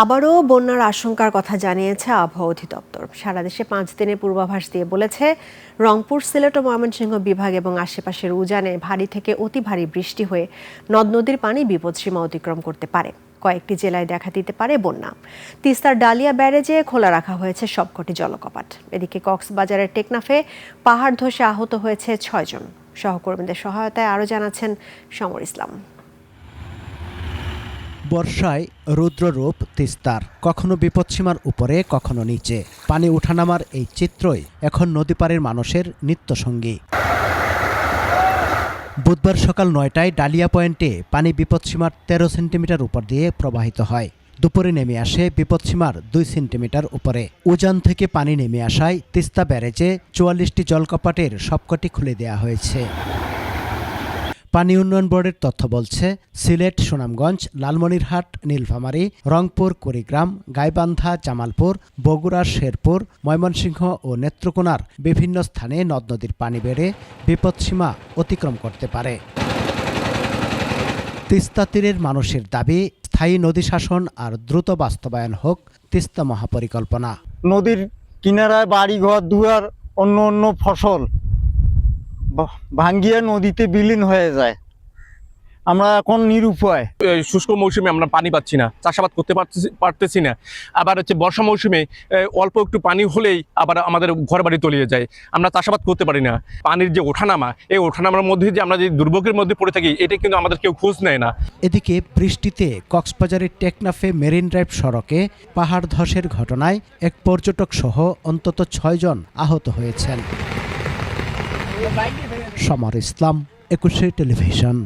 আবারও বন্যার আশঙ্কার কথা জানিয়েছে আবহাওয়া অধিদপ্তর। সারা দেশে ৫ দিনের পূর্বাভাস দিয়ে বলেছে, রংপুর, সিলেট ও ময়মনসিংহ বিভাগ এবং আশেপাশের উজানে ভারী থেকে অতি ভারী বৃষ্টি হয়ে নদ নদীর পানি বিপদসীমা অতিক্রম করতে পারে। কয়েকটি জেলায় দেখা দিতে পারে বন্যা। তিস্তার ডালিয়া ব্যারেজে খোলা রাখা হয়েছে সবকটি জলকপাট। এদিকে কক্সবাজারের টেকনাফে পাহাড় ধসে আহত হয়েছে ৬ জন। সহকর্মীদের সহায়তায় আরও জানাচ্ছেন সমর ইসলাম। বর্ষায় রুদ্ররূপ তিস্তার, কখনো বিপদসীমার উপরে কখনো নিচে। পানি ওঠানামার এই চিত্রই এখন নদীপাড়ের মানুষের নিত্যসঙ্গী। বুধবার সকাল ৯টায় ডালিয়া পয়েন্টে পানি বিপদসীমার ১৩ সেন্টিমিটার উপর দিয়ে প্রবাহিত হয়। দুপুরে নেমে আসে বিপদসীমার ২ সেন্টিমিটার উপরে। উজান থেকে পানি নেমে আসায় তিস্তা ব্যারেজে ৪৪টি জলকপাটের সবকটি খুলে দেওয়া হয়েছে। পানি উন্নয়ন বোর্ডের তথ্য বলছে, সিলেট, সুনামগঞ্জ, লালমনিরহাট, নীলফামারী, রংপুর, কুড়িগ্রাম, গাইবান্ধা, জামালপুর, বগুড়া, শেরপুর, ময়মনসিংহ ও নেত্রকোনার বিভিন্ন স্থানে নদ নদীর পানি বেড়ে বিপদসীমা অতিক্রম করতে পারে। তিস্তা তীরের মানুষের দাবি, স্থায়ী নদী শাসন আর দ্রুত বাস্তবায়ন হোক তিস্তা মহাপরিকল্পনা। নদীর কিনারায় বাড়িঘর দুয়ার, অন্য অন্য ফসল ভাঙ্গিয়ে নদীতে বিলীন হয়ে যায়। আমরা এখন নিরুপায়। শুষ্ক মৌসুমে আমরা পানি পাচ্ছি না, চাষাবাদ করতে পারতেছি না। আবার বর্ষা মৌসুমে অল্প একটু পানি হলেই আবার আমাদের ঘর বাড়ি তলিয়ে যায়, আমরা চাষাবাদ করতে পারি না। পানির যে ওঠানামা, এই ওঠানামার মধ্যে যে আমরা যে দুর্ভোগের মধ্যে পড়ে থাকি, এটা কিন্তু আমাদের কেউ খোঁজ নেয় না। এদিকে বৃষ্টিতে কক্সবাজারের টেকনাফে মেরিন ড্রাইভ সড়কে পাহাড় ধসের ঘটনায় এক পর্যটক সহ অন্তত ৬ জন আহত হয়েছেন। সমর ইসলাম, ২১ টেলিভিশন।